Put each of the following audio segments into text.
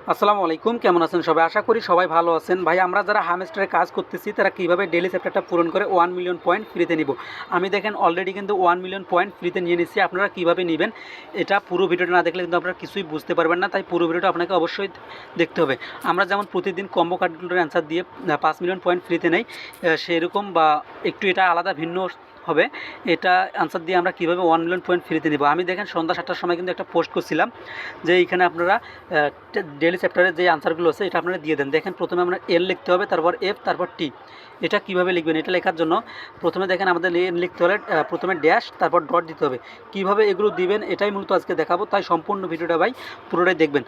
আসসালামু আলাইকুম, কেমন আছেন সবাই? আশা করি সবাই ভালো আছেন। ভাই আমরা যারা হামস্টারে কাজ করতেছি তারা কীভাবে ডেইলি চ্যাপ্টারটা পূরণ করে 1 মিলিয়ন পয়েন্ট ফ্রিতে নিব। আমি দেখেন অলরেডি কিন্তু 1 মিলিয়ন পয়েন্ট ফ্রিতে নিয়ে নিচ্ছি। আপনারা কীভাবে নেবেন এটা পুরো ভিডিওটা না দেখলে কিন্তু আপনারা কিছুই বুঝতে পারবেন না, তাই পুরো ভিডিওটা আপনাকে অবশ্যই দেখতে হবে। আমরা যেমন প্রতিদিন কম্বো কার্ডগুলোর অ্যান্সার দিয়ে 5 মিলিয়ন পয়েন্ট ফ্রিতে নেই, সেরকম বা একটু এটা আলাদা ভিন্ন হবে। এটা আনসার দিয়ে আমরা কীভাবে 1 মিলিয়ন পয়েন্ট ফ্রিতে নেব। আমি দেখেন সন্ধ্যা 7টার সময় কিন্তু একটা পোস্ট করছিলাম যে এইখানে আপনারা ডেইলি চ্যাপ্টারের যে আনসারগুলো আছে এটা আপনারা দিয়ে দেন। দেখেন প্রথমে আমরা এল লিখতে হবে, তারপর এফ, তারপর টি। এটা কীভাবে লিখবেন, এটা লেখার জন্য প্রথমে দেখেন আমাদের এন লিখতে হলে প্রথমে ড্যাশ তারপর ডট দিতে হবে। কীভাবে এগুলো দিবেন এটাই মূলত আজকে দেখাবো, তাই সম্পূর্ণ ভিডিওটা ভাই পুরোটাই দেখবেন।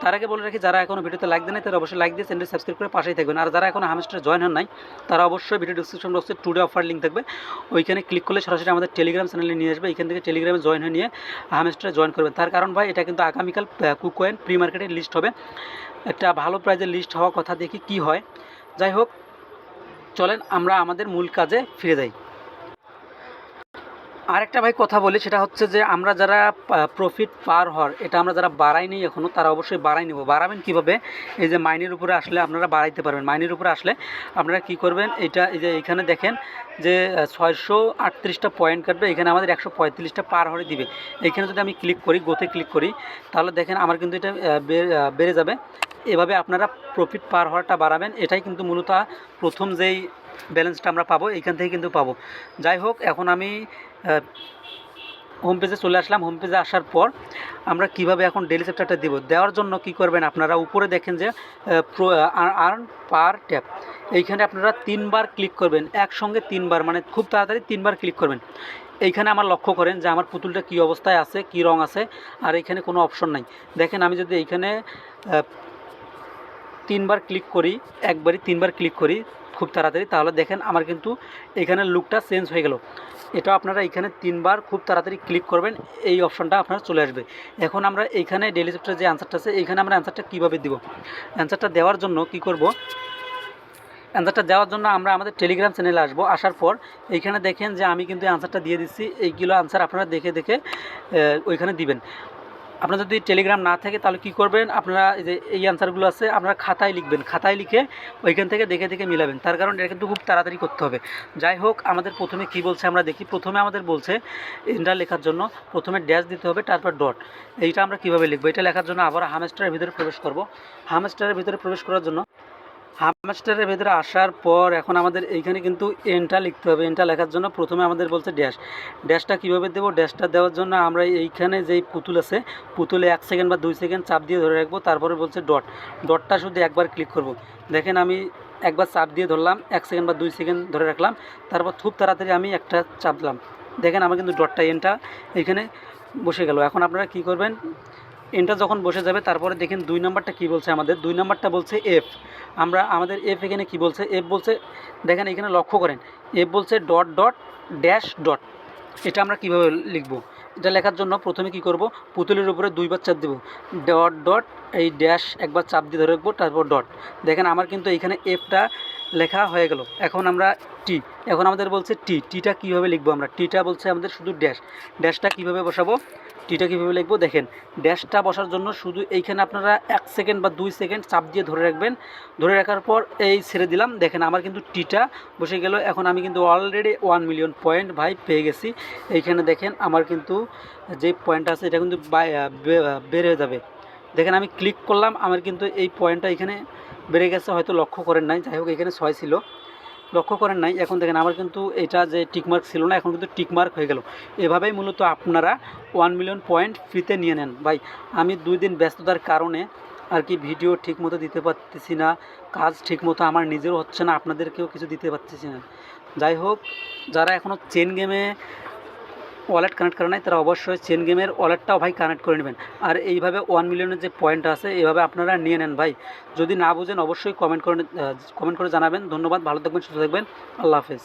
তার আগে বলে রাখি, যারা এখনও ভিডিওতে লাইক দেন তারা অবশ্যই লাইক দিয়ে চ্যানেলটি সাবস্ক্রাইব করে পাশেই থাকবেন। আর যারা এখনও হামস্টারে জয়েন হন নাই তারা অবশ্যই ভিডিও ডিসক্রিপশন বক্সে টুডে অফার লিঙ্ক থাকবে, ওইখানে ক্লিক করলে সরাসরি আমাদের টেলিগ্রাম চ্যানেলে নিয়ে আসবে। এখান থেকে টেলিগ্রামে জয়েন হয়ে নিয়ে হামস্টারে জয়েন করবেন। তার কারণ ভাই এটা কিন্তু আগামীকাল কুকয়েন প্রি মার্কেটের লিস্ট হবে, একটা ভালো প্রাইজের লিস্ট হওয়ার কথা, দেখি কি হয়। যাই হোক, চলেন আমরা আমাদের মূল কাজে ফিরে যাই। আরেকটা ভাই কথা বলি, সেটা হচ্ছে যে আমরা যারা প্রফিট পার হওয়ার এটা আমরা যারা বাড়াই নেই এখনও, তারা অবশ্যই বাড়াই নেব। বাড়াবেন কীভাবে? এই যে মাইনের উপরে আসলে আপনারা বাড়াইতে পারবেন। মাইনের উপরে আসলে আপনারা কি করবেন, এই যে এইখানে দেখেন যে 638টা পয়েন্ট কাটবে, এখানে আমাদের 135টা পার হরে দিবে। এইখানে যদি আমি ক্লিক করি, গোতে ক্লিক করি, তাহলে দেখেন আমার কিন্তু এটা বেড়ে যাবে। এভাবে আপনারা প্রফিট পার হওয়াটা বাড়াবেন। এটাই কিন্তু মূলত প্রথম যেই ব্যালেন্সটা আমরা পাবো এইখান থেকে কিন্তু পাবো। যাই হোক, এখন আমি হোম পেজে চলে আসলাম। হোম পেজে আসার পর আমরা কিভাবে এখন ডেইলি চ্যাপ্টারটা দেব, দেওয়ার জন্য কি করবেন, আপনারা উপরে দেখেন যে আর্ন পার ট্যাপ, এইখানে আপনারা 3বার ক্লিক করবেন, একসঙ্গে 3বার, মানে খুব তাড়াতাড়ি 3বার ক্লিক করবেন। এইখানে আমার লক্ষ্য করেন যে আমার পুতুলটা কী অবস্থায় আছে, কী রং আছে, আর এইখানে কোনো অপশন নাই। দেখেন আমি যদি এইখানে 3বার ক্লিক করি, একবারই 3বার ক্লিক করি খুব তাড়াতাড়ি, তাহলে দেখেন আমার কিন্তু এখানে লুকটা চেঞ্জ হয়ে গেল। এটাও আপনারা এখানে 3বার খুব তাড়াতাড়ি ক্লিক করবেন, এই অপশনটা আপনার চলে আসবে। এখন আমরা এইখানে ডেইলি চ্যাপ্টারে যে আনসারটা আছে, এইখানে আমরা অ্যান্সারটা কীভাবে দিব, অ্যান্সারটা দেওয়ার জন্য কি করব, অ্যান্সারটা দেওয়ার জন্য আমরা আমাদের টেলিগ্রাম চ্যানেলে আসবো। আসার পর এইখানে দেখেন যে আমি কিন্তু অ্যান্সারটা দিয়ে দিচ্ছি। এইগুলো আনসার আপনারা দেখে দেখে ওইখানে দিবেন। আপনার যদি টেলিগ্রাম না থাকে তাহলে কি করবেন, আপনারা যে এই অ্যান্সারগুলো আছে আপনারা খাতায় লিখবেন, খাতায় লিখে ওইখান থেকে দেখে দেখে মিলাবেন। তার কারণ এটা কিন্তু খুব তাড়াতাড়ি করতে হবে। যাই হোক, আমাদের প্রথমে কি বলছে আমরা দেখি। প্রথমে আমাদের বলছে এটা লেখার জন্য প্রথমে ড্যাশ দিতে হবে, তারপর ডট। এইটা আমরা কীভাবে লিখবো, এটা লেখার জন্য আবার হামস্টারের ভিতরে প্রবেশ করব। হামস্টারের ভিতরে প্রবেশ করার জন্য হামস্টারের ভেতরে আসার পর এখন আমাদের এইখানে কিন্তু এনটা লিখতে হবে। এনটা লেখার জন্য প্রথমে আমাদের বলছে ড্যাশ। ড্যাশটা কীভাবে দেবো, ড্যাশটা দেওয়ার জন্য আমরা এইখানে যেই পুতুল আছে, পুতুলে 1 সেকেন্ড বা 2 সেকেন্ড চাপ দিয়ে ধরে রাখবো। তারপরে বলছে ডট। ডটটা শুধু একবার ক্লিক করব। দেখেন আমি একবার চাপ দিয়ে ধরলাম, 1 সেকেন্ড বা 2 সেকেন্ড ধরে রাখলাম, তারপর খুব তাড়াতাড়ি আমি একটা চাপ দিলাম। দেখেন আমার কিন্তু ডটটা এনটা এইখানে বসে গেল। এখন আপনারা কি করবেন, এনটা যখন বসে যাবে তারপরে দেখেন 2 নম্বরটা কী বলছে আমাদের। 2 নম্বরটা বলছে এফ। আমরা আমাদের এফ এখানে কি বলছে, এফ বলছে, দেখেন এখানে লক্ষ্য করেন, এফ বলছে ডট ডট ড্যাশ ডট। এটা আমরা কিভাবে লিখব, এটা লেখার জন্য প্রথমে কি করব, পুতুলের উপরে 2বার চাপ দেব, ডট ডট এই ড্যাশ একবার চাপ দিয়ে ধরে রাখবো, তারপর ডট। দেখেন আমার কিন্তু এইখানে এফটা লেখা হয়ে গেল। এখন আমরা টি, এখন আমাদের বলছে টি। টিটা কীভাবে লিখবো আমরা, টিটা বলছে আমাদের শুধু ড্যাশ। ড্যাশটা কীভাবে বসাবো, টিটা কীভাবে লিখবো, দেখেন ড্যাশটা বসার জন্য শুধু এইখানে আপনারা 1 সেকেন্ড বা 2 সেকেন্ড চাপ দিয়ে ধরে রাখবেন। ধরে রাখার পর এই ছেড়ে দিলাম। দেখেন আমার কিন্তু টিটা বসে গেল। এখন আমি কিন্তু অলরেডি 1 মিলিয়ন পয়েন্ট ভাই পেয়ে গেছি। এইখানে দেখেন আমার কিন্তু যে পয়েন্ট আছে এটা কিন্তু বেড়ে যাবে। দেখেন আমি ক্লিক করলাম, আমার কিন্তু এই পয়েন্টটা এখানে বেড়ে গেছে, হয়তো লক্ষ্য করেন নাই। যাই হোক, এখানে 6 ছিল, লক্ষ্য করেন নাই। এখন দেখেন আমার কিন্তু এটা যে টিকমার্ক ছিল না, এখন কিন্তু টিকমার্ক হয়ে গেল। এভাবেই মূলত আপনারা 1 মিলিয়ন পয়েন্ট ফ্রিতে নিয়ে নেন। ভাই আমি 2 দিন ব্যস্ততার কারণে আর কি ভিডিও ঠিকমতো দিতে পারতেছি না, কাজ ঠিকমতো আমার নিজেরও হচ্ছে না, আপনাদেরকেও কিছু দিতে পারতেছি না। যাই হোক, যারা এখনও চেন গেমে ওয়ালেট কানেক্ট করে নাই তারা অবশ্যই চেন গেমের ওয়ালেটটাও ভাই কানেক্ট করে নেবেন। আর এইভাবে 1 মিলিয়নের যে পয়েন্ট আছে এইভাবে আপনারা নিয়ে নেন ভাই। যদি না বুঝেন অবশ্যই কমেন্ট করে জানাবেন। ধন্যবাদ, ভালো থাকবেন, সুস্থ থাকবেন, আল্লাহ হাফেজ।